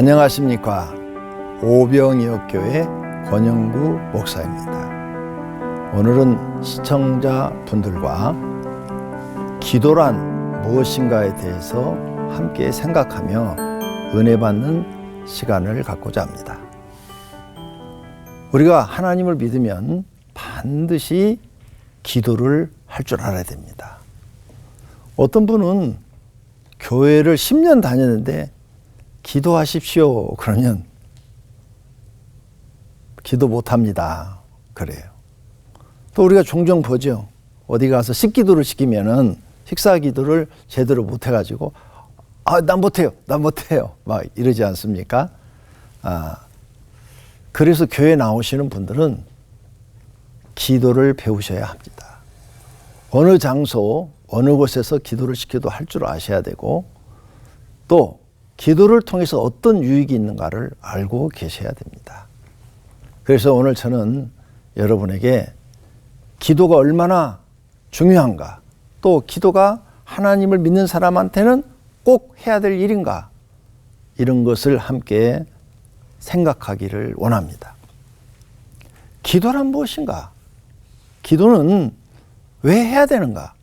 안녕하십니까. 오병이어교회 권영구 목사입니다. 오늘은 시청자분들과 기도란 무엇인가에 대해서 함께 생각하며 은혜 받는 시간을 갖고자 합니다. 우리가 하나님을 믿으면 반드시 기도를 할 줄 알아야 됩니다. 어떤 분은 교회를 10년 다녔는데 기도하십시오 그러면 기도 못합니다 그래요. 또 우리가 종종 보죠. 어디 가서 식기도를 시키면은 식사 기도를 제대로 못해가지고 난 못해요 막 이러지 않습니까? 그래서 교회 나오시는 분들은 기도를 배우셔야 합니다. 어느 장소 어느 곳에서 기도를 시켜도 할 줄 아셔야 되고, 또 기도를 통해서 어떤 유익이 있는가를 알고 계셔야 됩니다. 그래서 오늘 저는 여러분에게 기도가 얼마나 중요한가, 또 기도가 하나님을 믿는 사람한테는 꼭 해야 될 일인가, 이런 것을 함께 생각하기를 원합니다. 기도란 무엇인가? 기도는 왜 해야 되는가?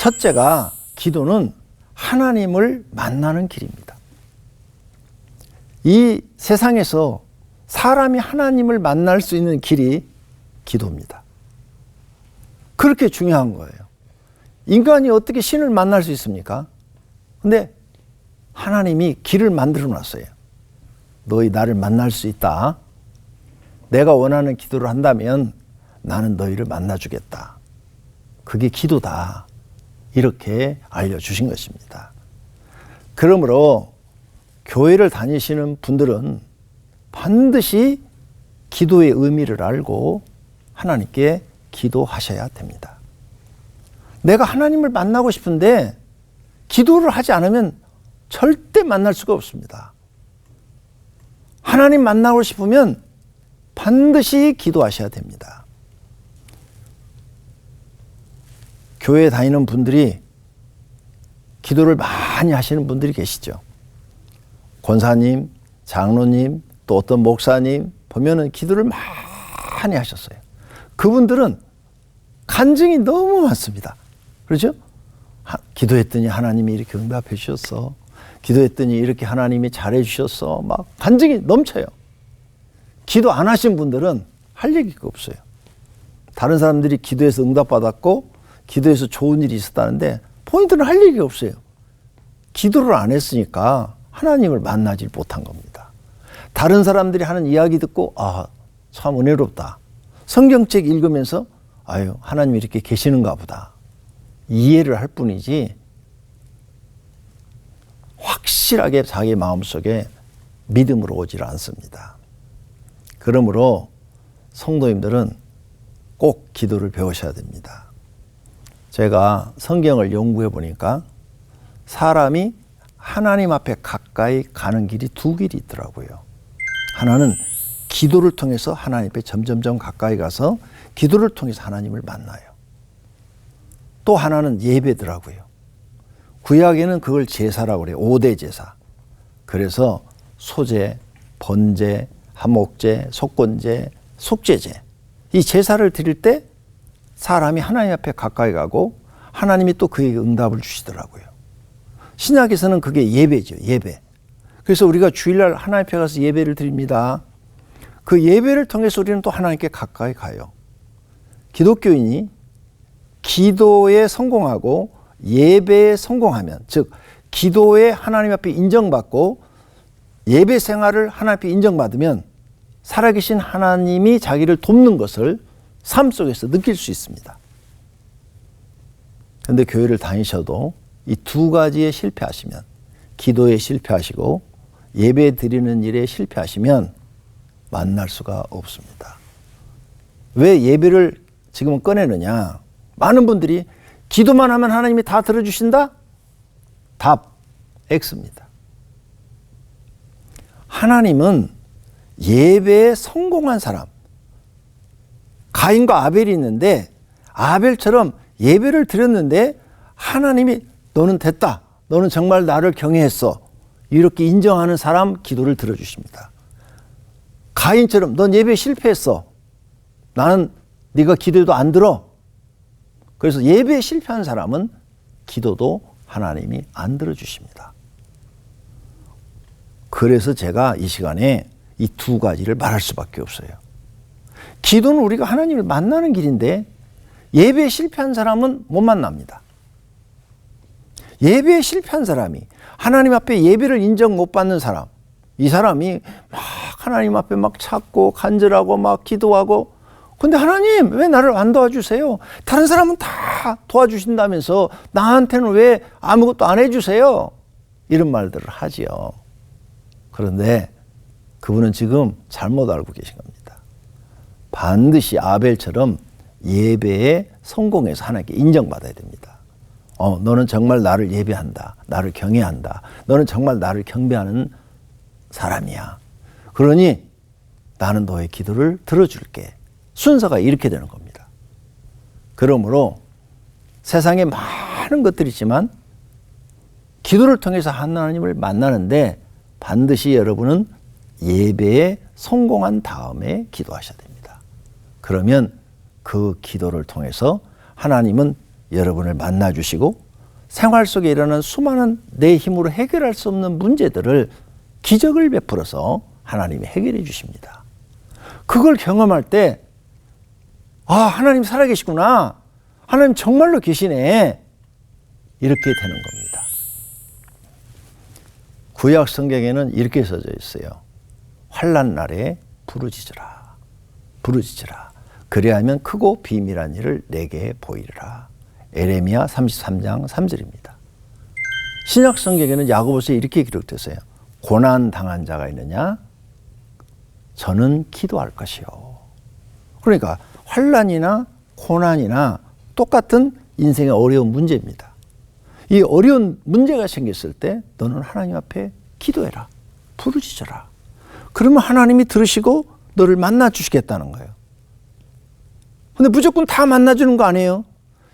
첫째가, 기도는 하나님을 만나는 길입니다. 이 세상에서 사람이 하나님을 만날 수 있는 길이 기도입니다. 그렇게 중요한 거예요. 인간이 어떻게 신을 만날 수 있습니까? 근데 하나님이 길을 만들어 놨어요. 너희 나를 만날 수 있다. 내가 원하는 기도를 한다면 나는 너희를 만나주겠다. 그게 기도다. 이렇게 알려주신 것입니다. 그러므로 교회를 다니시는 분들은 반드시 기도의 의미를 알고 하나님께 기도하셔야 됩니다. 내가 하나님을 만나고 싶은데 기도를 하지 않으면 절대 만날 수가 없습니다. 하나님 만나고 싶으면 반드시 기도하셔야 됩니다. 교회 다니는 분들이 기도를 많이 하시는 분들이 계시죠. 권사님, 장로님, 또 어떤 목사님 보면은 기도를 많이 하셨어요. 그분들은 간증이 너무 많습니다. 그렇죠? 기도했더니 하나님이 이렇게 응답해 주셨어. 기도했더니 이렇게 하나님이 잘해 주셨어. 막 간증이 넘쳐요. 기도 안 하신 분들은 할 얘기가 없어요. 다른 사람들이 기도해서 응답받았고 기도해서 좋은 일이 있었다는데 포인트는 할 얘기가 없어요. 기도를 안 했으니까 하나님을 만나지 못한 겁니다. 다른 사람들이 하는 이야기 듣고 참 은혜롭다. 성경책 읽으면서 하나님이 이렇게 계시는가 보다. 이해를 할 뿐이지 확실하게 자기 마음속에 믿음으로 오질 않습니다. 그러므로 성도님들은 꼭 기도를 배우셔야 됩니다. 제가 성경을 연구해 보니까 사람이 하나님 앞에 가까이 가는 길이 두 길이 있더라고요. 하나는 기도를 통해서 하나님 앞에 점점점 가까이 가서 기도를 통해서 하나님을 만나요. 또 하나는 예배더라고요. 구약에는 그걸 제사라고 그래요. 5대 제사. 그래서 소제, 번제, 화목제, 속건제, 속죄제, 이 제사를 드릴 때 사람이 하나님 앞에 가까이 가고 하나님이 또 그에게 응답을 주시더라고요. 신약에서는 그게 예배죠. 예배. 그래서 우리가 주일날 하나님 앞에 가서 예배를 드립니다. 그 예배를 통해서 우리는 또 하나님께 가까이 가요. 기독교인이 기도에 성공하고 예배에 성공하면, 즉 기도에 하나님 앞에 인정받고 예배 생활을 하나님 앞에 인정받으면 살아계신 하나님이 자기를 돕는 것을 삶 속에서 느낄 수 있습니다. 그런데 교회를 다니셔도 이 두 가지에 실패하시면, 기도에 실패하시고 예배 드리는 일에 실패하시면 만날 수가 없습니다. 왜 예배를 지금은 꺼내느냐? 많은 분들이 기도만 하면 하나님이 다 들어주신다? 답, X입니다. 하나님은 예배에 성공한 사람, 가인과 아벨이 있는데 아벨처럼 예배를 드렸는데 하나님이 너는 됐다. 너는 정말 나를 경외했어. 이렇게 인정하는 사람 기도를 들어주십니다. 가인처럼 넌 예배 실패했어. 나는 네가 기도해도 안 들어. 그래서 예배에 실패한 사람은 기도도 하나님이 안 들어주십니다. 그래서 제가 이 시간에 이 두 가지를 말할 수밖에 없어요. 기도는 우리가 하나님을 만나는 길인데 예배에 실패한 사람은 못 만납니다. 예배에 실패한 사람이 하나님 앞에 예배를 인정 못 받는 사람, 이 사람이 막 하나님 앞에 막 찾고 간절하고 막 기도하고, 근데 하나님 왜 나를 안 도와주세요? 다른 사람은 다 도와주신다면서 나한테는 왜 아무것도 안 해주세요? 이런 말들을 하지요. 그런데 그분은 지금 잘못 알고 계신 겁니다. 반드시 아벨처럼 예배에 성공해서 하나님께 인정받아야 됩니다. 너는 정말 나를 예배한다. 나를 경외한다. 너는 정말 나를 경배하는 사람이야. 그러니 나는 너의 기도를 들어줄게. 순서가 이렇게 되는 겁니다. 그러므로 세상에 많은 것들이 있지만 기도를 통해서 하나님을 만나는데 반드시 여러분은 예배에 성공한 다음에 기도하셔야 됩니다. 그러면 그 기도를 통해서 하나님은 여러분을 만나주시고 생활 속에 일어나는 수많은 내 힘으로 해결할 수 없는 문제들을 기적을 베풀어서 하나님이 해결해 주십니다. 그걸 경험할 때 하나님 살아계시구나. 하나님 정말로 계시네. 이렇게 되는 겁니다. 구약 성경에는 이렇게 써져 있어요. 환난 날에 부르짖으라. 부르짖으라. 그리하면 크고 비밀한 일을 내게 보이리라. 에레미야 33장 3절입니다. 신약 성경에는 야고보서에 이렇게 기록됐어요. 고난 당한 자가 있느냐? 저는 기도할 것이요. 그러니까 환난이나 고난이나 똑같은 인생의 어려운 문제입니다. 이 어려운 문제가 생겼을 때 너는 하나님 앞에 기도해라. 부르짖어라. 그러면 하나님이 들으시고 너를 만나 주시겠다는 거예요. 근데 무조건 다 만나주는 거 아니에요.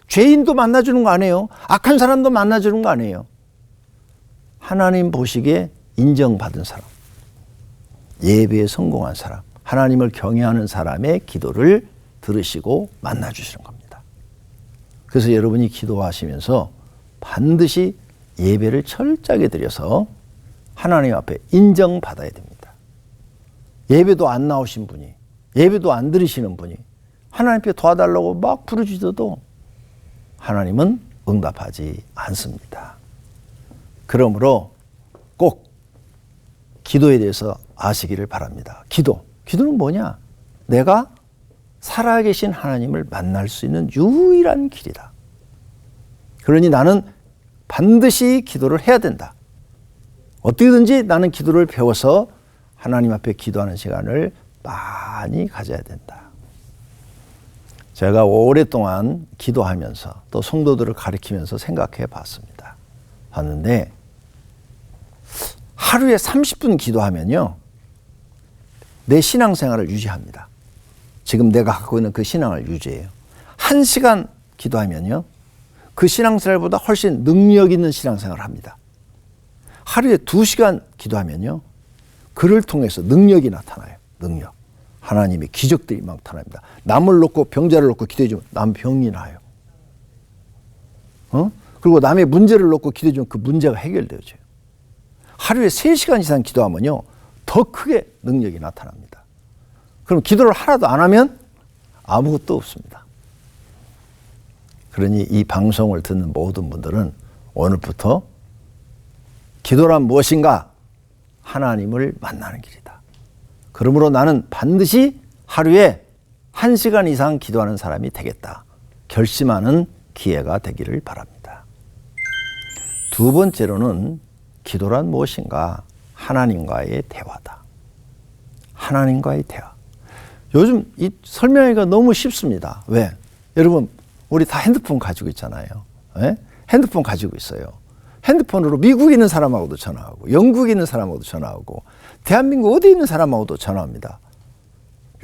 죄인도 만나주는 거 아니에요. 악한 사람도 만나주는 거 아니에요. 하나님 보시기에 인정받은 사람, 예배에 성공한 사람, 하나님을 경외하는 사람의 기도를 들으시고 만나주시는 겁니다. 그래서 여러분이 기도하시면서 반드시 예배를 철저하게 드려서 하나님 앞에 인정받아야 됩니다. 예배도 안 나오신 분이, 예배도 안 들으시는 분이 하나님께 도와달라고 막 부르짖어도 하나님은 응답하지 않습니다. 그러므로 꼭 기도에 대해서 아시기를 바랍니다. 기도는 뭐냐? 내가 살아계신 하나님을 만날 수 있는 유일한 길이다. 그러니 나는 반드시 기도를 해야 된다. 어떻게든지 나는 기도를 배워서 하나님 앞에 기도하는 시간을 많이 가져야 된다. 제가 오랫동안 기도하면서 또 성도들을 가르치면서 생각해 봤습니다. 봤는데 하루에 30분 기도하면요, 내 신앙생활을 유지합니다. 지금 내가 갖고 있는 그 신앙을 유지해요. 1시간 기도하면요, 그 신앙생활보다 훨씬 능력 있는 신앙생활을 합니다. 하루에 2시간 기도하면요, 그를 통해서 능력이 나타나요. 능력. 하나님의 기적들이 막 나타납니다. 남을 놓고 병자를 놓고 기도해주면 남 병이 나요. 그리고 남의 문제를 놓고 기도해주면 그 문제가 해결되어져요. 하루에 3시간 이상 기도하면요, 더 크게 능력이 나타납니다. 그럼 기도를 하나도 안 하면 아무것도 없습니다. 그러니 이 방송을 듣는 모든 분들은 오늘부터 기도란 무엇인가? 하나님을 만나는 길이다. 그러므로 나는 반드시 하루에 1시간 이상 기도하는 사람이 되겠다. 결심하는 기회가 되기를 바랍니다. 두 번째로는 기도란 무엇인가? 하나님과의 대화다. 하나님과의 대화. 요즘 이 설명하기가 너무 쉽습니다. 왜? 여러분, 우리 다 핸드폰 가지고 있잖아요. 네? 핸드폰 가지고 있어요. 핸드폰으로 미국에 있는 사람하고도 전화하고, 영국에 있는 사람하고도 전화하고, 대한민국 어디 있는 사람하고도 전화합니다.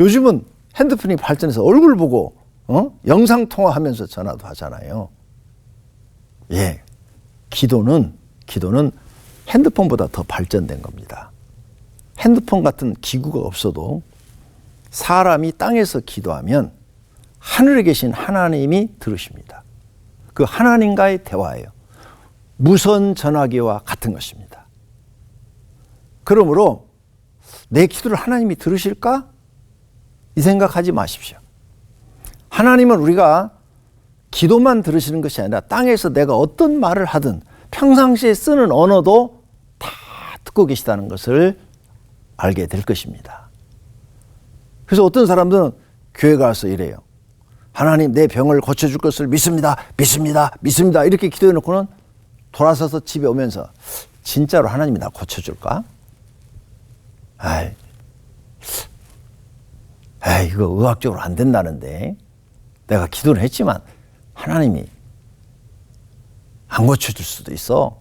요즘은 핸드폰이 발전해서 얼굴 보고 영상통화하면서 전화도 하잖아요. 예, 기도는 핸드폰보다 더 발전된 겁니다. 핸드폰 같은 기구가 없어도 사람이 땅에서 기도하면 하늘에 계신 하나님이 들으십니다. 그 하나님과의 대화예요. 무선 전화기와 같은 것입니다. 그러므로 내 기도를 하나님이 들으실까? 이 생각하지 마십시오. 하나님은 우리가 기도만 들으시는 것이 아니라 땅에서 내가 어떤 말을 하든 평상시에 쓰는 언어도 다 듣고 계시다는 것을 알게 될 것입니다. 그래서 어떤 사람들은 교회 가서 이래요. 하나님 내 병을 고쳐줄 것을 믿습니다. 믿습니다. 믿습니다. 이렇게 기도해 놓고는 돌아서서 집에 오면서 진짜로 하나님이 나 고쳐줄까? 이거 의학적으로 안 된다는데 내가 기도를 했지만 하나님이 안 고쳐줄 수도 있어.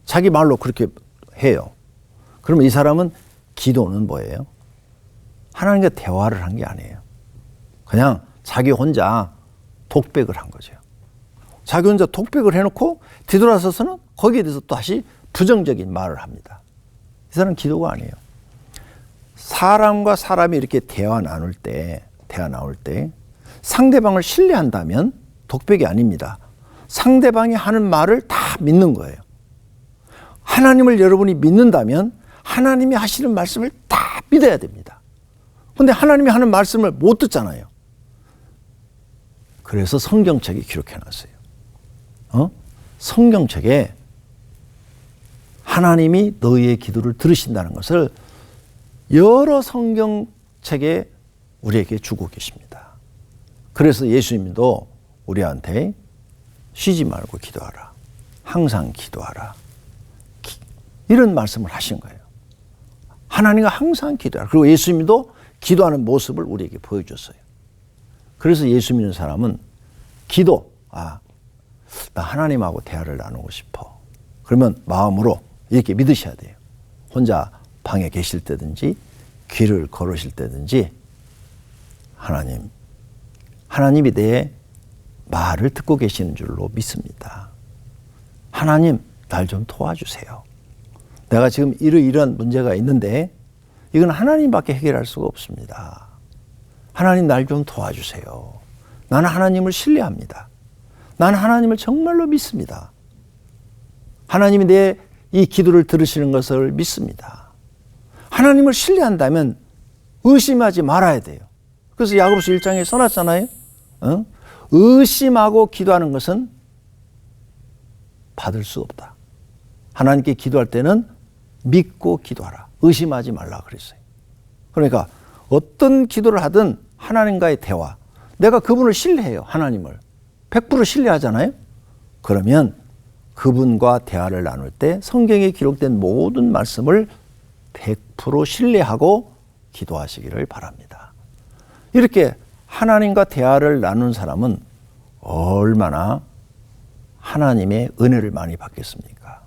자기 말로 그렇게 해요. 그러면 이 사람은 기도는 뭐예요? 하나님과 대화를 한 게 아니에요. 그냥 자기 혼자 독백을 한 거죠. 자기 혼자 독백을 해놓고 뒤돌아서서는 거기에 대해서 또 다시 부정적인 말을 합니다. 이 사람은 기도가 아니에요. 사람과 사람이 이렇게 대화 나눌 때 상대방을 신뢰한다면 독백이 아닙니다. 상대방이 하는 말을 다 믿는 거예요. 하나님을 여러분이 믿는다면 하나님이 하시는 말씀을 다 믿어야 됩니다. 그런데 하나님이 하는 말씀을 못 듣잖아요. 그래서 성경책에 기록해놨어요. 성경책에 하나님이 너희의 기도를 들으신다는 것을 여러 성경책에 우리에게 주고 계십니다. 그래서 예수님도 우리한테 쉬지 말고 기도하라. 항상 기도하라. 이런 말씀을 하신 거예요. 하나님과 항상 기도하라. 그리고 예수님도 기도하는 모습을 우리에게 보여줬어요. 그래서 예수 믿는 사람은 나 하나님하고 대화를 나누고 싶어. 그러면 마음으로 이렇게 믿으셔야 돼요. 혼자 방에 계실 때든지 길을 걸으실 때든지 하나님이 내 말을 듣고 계시는 줄로 믿습니다. 하나님, 날 좀 도와주세요. 내가 지금 이러이러한 문제가 있는데 이건 하나님밖에 해결할 수가 없습니다. 하나님, 날 좀 도와주세요. 나는 하나님을 신뢰합니다. 나는 하나님을 정말로 믿습니다. 하나님이 내 이 기도를 들으시는 것을 믿습니다. 하나님을 신뢰한다면 의심하지 말아야 돼요. 그래서 야고보서 1장에 써놨잖아요. 의심하고 기도하는 것은 받을 수 없다. 하나님께 기도할 때는 믿고 기도하라. 의심하지 말라 그랬어요. 그러니까 어떤 기도를 하든 하나님과의 대화, 내가 그분을 신뢰해요. 하나님을 100% 신뢰하잖아요. 그러면 그분과 대화를 나눌 때 성경에 기록된 모든 말씀을 100% 신뢰하고 기도하시기를 바랍니다. 이렇게 하나님과 대화를 나누는 사람은 얼마나 하나님의 은혜를 많이 받겠습니까?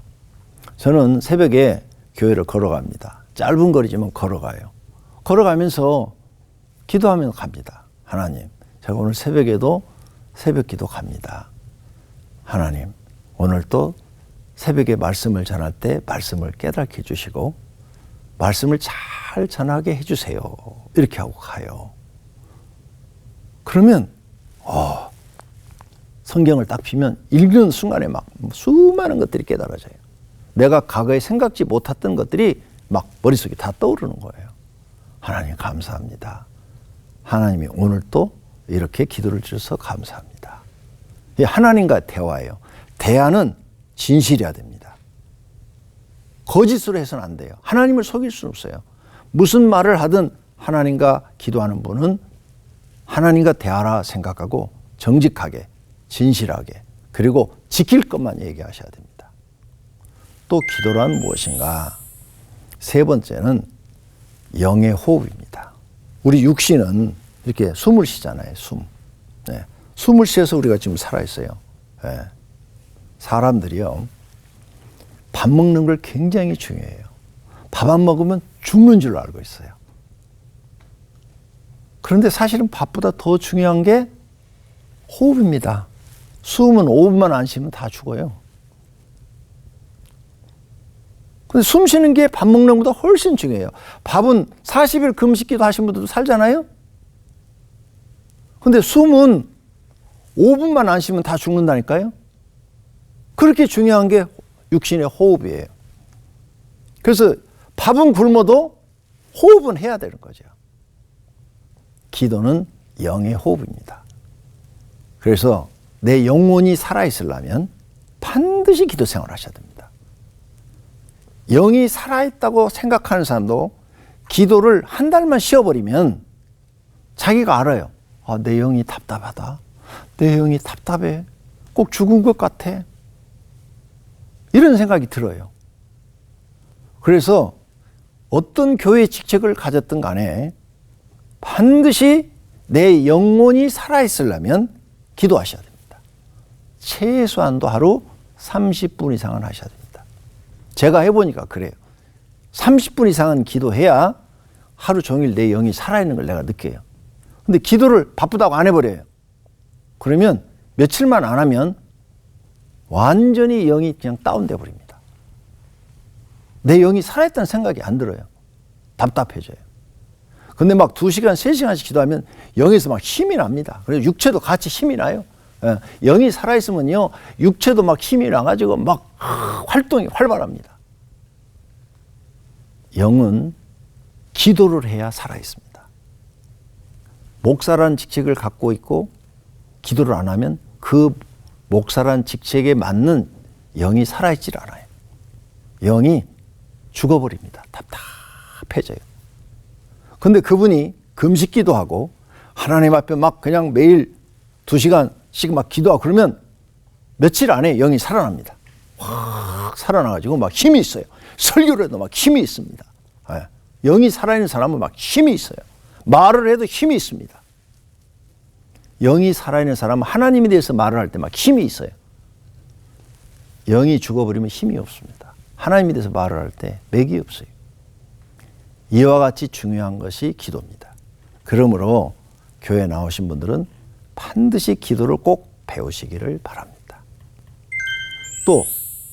저는 새벽에 교회를 걸어갑니다. 짧은 거리지만 걸어가요. 걸어가면서 기도하면서 갑니다. 하나님, 제가 오늘 새벽에도 새벽 기도 갑니다. 하나님, 오늘 또 새벽에 말씀을 전할 때 말씀을 깨닫게 해주시고 말씀을 잘 전하게 해주세요. 이렇게 하고 가요. 그러면 성경을 딱 피면 읽는 순간에 막 수많은 것들이 깨달아져요. 내가 과거에 생각지 못했던 것들이 막 머릿속에 다 떠오르는 거예요. 하나님 감사합니다. 하나님이 오늘 또 이렇게 기도를 주셔서 감사합니다. 이 하나님과 대화예요. 대화는 진실해야 됩니다. 거짓으로 해서는 안 돼요. 하나님을 속일 수는 없어요. 무슨 말을 하든 하나님과 기도하는 분은 하나님과 대화라 생각하고 정직하게, 진실하게, 그리고 지킬 것만 얘기하셔야 됩니다. 또 기도란 무엇인가? 세 번째는 영의 호흡입니다. 우리 육신은 이렇게 숨을 쉬잖아요. 숨을 쉬어서 우리가 지금 살아있어요. 사람들이요, 밥 먹는 걸 굉장히 중요해요. 밥 안 먹으면 죽는 줄로 알고 있어요. 그런데 사실은 밥보다 더 중요한 게 호흡입니다. 숨은 5분만 안 쉬면 다 죽어요. 근데 숨 쉬는 게 밥 먹는 것보다 훨씬 중요해요. 밥은 40일 금식기도 하신 분들도 살잖아요. 근데 숨은 5분만 안 쉬면 다 죽는다니까요. 그렇게 중요한 게 육신의 호흡이에요. 그래서 밥은 굶어도 호흡은 해야 되는 거죠. 기도는 영의 호흡입니다. 그래서 내 영혼이 살아있으려면 반드시 기도 생활을 하셔야 됩니다. 영이 살아있다고 생각하는 사람도 기도를 한 달만 쉬어버리면 자기가 알아요. 아, 내 영이 답답하다. 내 영이 답답해. 꼭 죽은 것 같아. 이런 생각이 들어요. 그래서 어떤 교회 직책을 가졌든 간에 반드시 내 영혼이 살아있으려면 기도하셔야 됩니다. 최소한도 하루 30분 이상은 하셔야 됩니다. 제가 해보니까 그래요. 30분 이상은 기도해야 하루 종일 내 영이 살아있는 걸 내가 느껴요. 근데 기도를 바쁘다고 안 해버려요. 그러면 며칠만 안 하면 완전히 영이 그냥 다운돼 버립니다. 내 영이 살아있다는 생각이 안 들어요. 답답해져요. 근데 막 2시간, 3시간씩 기도하면 영에서 막 힘이 납니다. 그래서 육체도 같이 힘이 나요. 영이 살아있으면요, 육체도 막 힘이 나가지고 막 활동이 활발합니다. 영은 기도를 해야 살아있습니다. 목사라는 직책을 갖고 있고 기도를 안 하면 그 목사라는 직책에 맞는 영이 살아있질 않아요. 영이 죽어버립니다. 답답해져요. 근데 그분이 금식기도 하고 하나님 앞에 막 그냥 매일 2시간씩 막 기도하고 그러면 며칠 안에 영이 살아납니다. 확 살아나가지고 막 힘이 있어요. 설교를 해도 막 힘이 있습니다. 영이 살아있는 사람은 막 힘이 있어요. 말을 해도 힘이 있습니다. 영이 살아있는 사람은 하나님에 대해서 말을 할 때 막 힘이 있어요. 영이 죽어버리면 힘이 없습니다. 하나님에 대해서 말을 할 때 맥이 없어요. 이와 같이 중요한 것이 기도입니다. 그러므로 교회 나오신 분들은 반드시 기도를 꼭 배우시기를 바랍니다. 또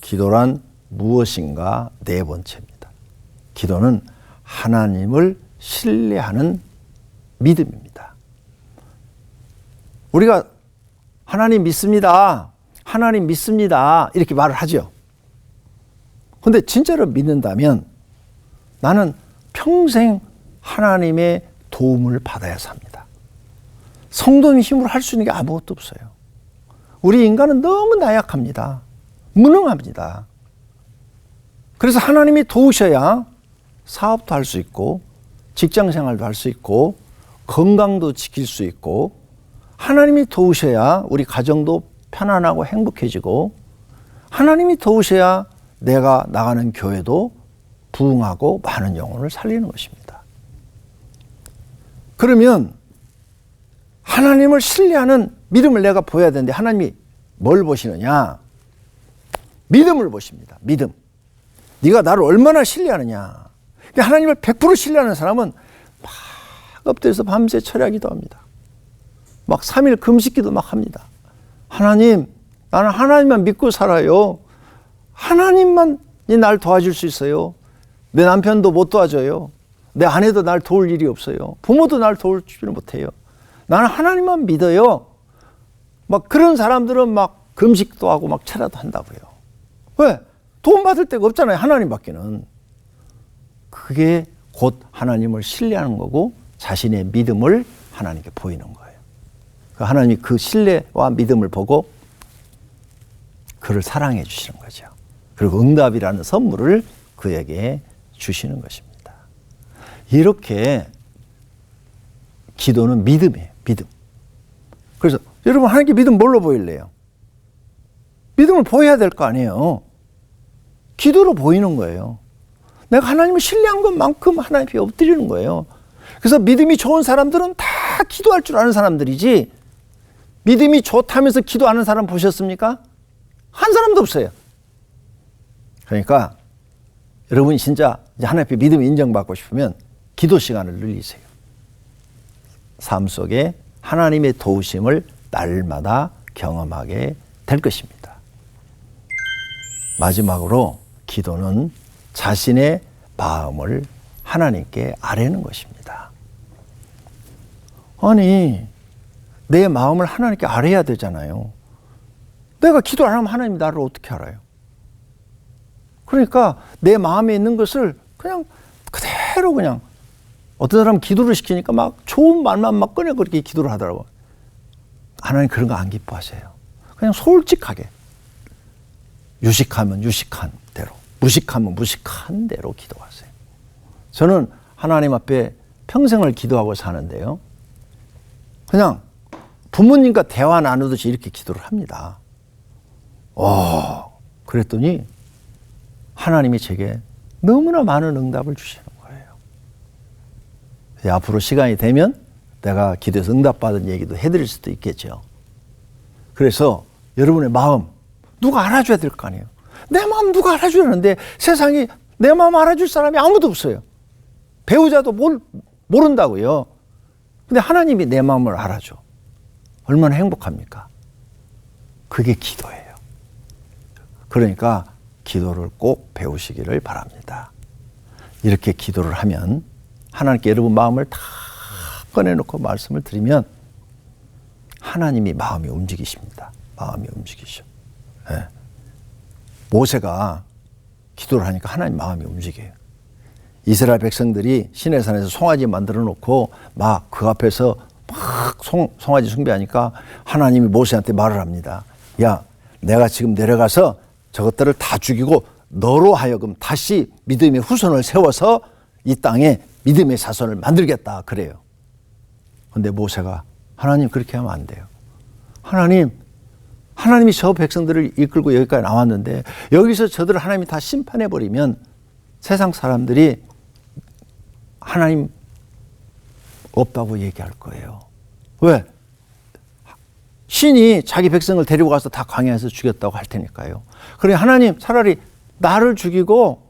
기도란 무엇인가 4번째입니다. 기도는 하나님을 신뢰하는 믿음입니다. 우리가 하나님 믿습니다. 하나님 믿습니다. 이렇게 말을 하죠. 그런데 진짜로 믿는다면 나는 평생 하나님의 도움을 받아야 삽니다. 성도의 힘으로 할 수 있는 게 아무것도 없어요. 우리 인간은 너무 나약합니다. 무능합니다. 그래서 하나님이 도우셔야 사업도 할 수 있고 직장생활도 할 수 있고 건강도 지킬 수 있고 하나님이 도우셔야 우리 가정도 편안하고 행복해지고 하나님이 도우셔야 내가 나가는 교회도 부흥하고 많은 영혼을 살리는 것입니다. 그러면 하나님을 신뢰하는 믿음을 내가 보여야 되는데 하나님이 뭘 보시느냐? 믿음을 보십니다. 믿음. 네가 나를 얼마나 신뢰하느냐? 하나님을 100% 신뢰하는 사람은 막 엎드려서 밤새 철야기도 합니다. 막 3일 금식기도 막 합니다. 하나님, 나는 하나님만 믿고 살아요. 하나님만이 날 도와줄 수 있어요. 내 남편도 못 도와줘요. 내 아내도 날 도울 일이 없어요. 부모도 날 도울 줄 못해요. 나는 하나님만 믿어요. 막 그런 사람들은 막 금식도 하고 막 철야도 한다고요. 왜? 도움 받을 데가 없잖아요. 하나님밖에는. 그게 곧 하나님을 신뢰하는 거고 자신의 믿음을 하나님께 보이는 거예요. 하나님이 그 신뢰와 믿음을 보고 그를 사랑해 주시는 거죠. 그리고 응답이라는 선물을 그에게 주시는 것입니다. 이렇게 기도는 믿음이에요. 믿음. 그래서 여러분 하나님께 믿음 뭘로 보일래요? 믿음을 보여야 될 거 아니에요. 기도로 보이는 거예요. 내가 하나님을 신뢰한 것만큼 하나님 앞에 엎드리는 거예요. 그래서 믿음이 좋은 사람들은 다 기도할 줄 아는 사람들이지 믿음이 좋다면서 기도하는 사람 보셨습니까? 한 사람도 없어요. 그러니까 여러분이 진짜 하나님 앞에 믿음 인정받고 싶으면 기도 시간을 늘리세요. 삶 속에 하나님의 도우심을 날마다 경험하게 될 것입니다. 마지막으로 기도는 자신의 마음을 하나님께 아뢰는 것입니다. 아니, 내 마음을 하나님께 아뢰야 되잖아요. 내가 기도 안 하면 하나님이 나를 어떻게 알아요? 그러니까 내 마음에 있는 것을 그냥 그대로 그냥, 어떤 사람은 기도를 시키니까 막 좋은 말만 막 꺼내 그렇게 기도를 하더라고요. 하나님 그런 거 안 기뻐하세요. 그냥 솔직하게, 유식하면 유식한 대로, 무식하면 무식한 대로 기도하세요. 저는 하나님 앞에 평생을 기도하고 사는데요, 그냥 부모님과 대화 나누듯이 이렇게 기도를 합니다. 그랬더니 하나님이 제게 너무나 많은 응답을 주시는 거예요. 앞으로 시간이 되면 내가 기도해서 응답받은 얘기도 해드릴 수도 있겠죠. 그래서 여러분의 마음 누가 알아줘야 될 거 아니에요. 내 마음 누가 알아줘야 하는데 세상에 내 마음 알아줄 사람이 아무도 없어요. 배우자도 모른다고요. 근데 하나님이 내 마음을 알아줘. 얼마나 행복합니까? 그게 기도예요. 그러니까 기도를 꼭 배우시기를 바랍니다. 이렇게 기도를 하면 하나님께 여러분 마음을 다 꺼내놓고 말씀을 드리면 하나님이 마음이 움직이십니다. 마음이 움직이셔. 네. 모세가 기도를 하니까 하나님 마음이 움직여요. 이스라엘 백성들이 시내산에서 송아지 만들어 놓고 막 그 앞에서 막 송아지 숭배하니까 하나님이 모세한테 말을 합니다. 야, 내가 지금 내려가서 저것들을 다 죽이고 너로 하여금 다시 믿음의 후손을 세워서 이 땅에 믿음의 자손을 만들겠다 그래요. 그런데 모세가 하나님 그렇게 하면 안 돼요. 하나님이 저 백성들을 이끌고 여기까지 나왔는데 여기서 저들을 하나님이 다 심판해버리면 세상 사람들이 하나님 없다고 얘기할 거예요. 왜? 신이 자기 백성을 데리고 가서 다 광야에서 죽였다고 할 테니까요. 그래, 하나님 차라리 나를 죽이고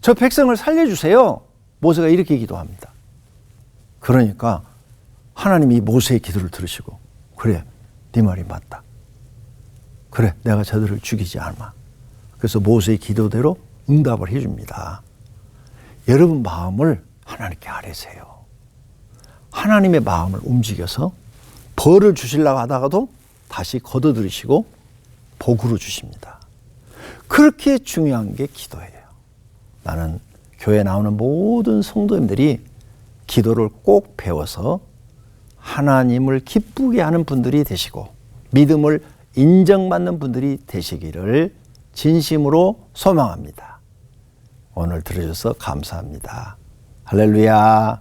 저 백성을 살려주세요. 모세가 이렇게 기도합니다. 그러니까 하나님이 모세의 기도를 들으시고, 그래, 네 말이 맞다. 그래, 내가 저들을 죽이지 않아. 그래서 모세의 기도대로 응답을 해줍니다. 여러분 마음을 하나님께 아뢰세요. 하나님의 마음을 움직여서 벌을 주시려고 하다가도 다시 걷어들이시고 복으로 주십니다. 그렇게 중요한 게 기도예요. 나는 교회에 나오는 모든 성도님들이 기도를 꼭 배워서 하나님을 기쁘게 하는 분들이 되시고 믿음을 인정받는 분들이 되시기를 진심으로 소망합니다. 오늘 들으셔서 감사합니다. 할렐루야.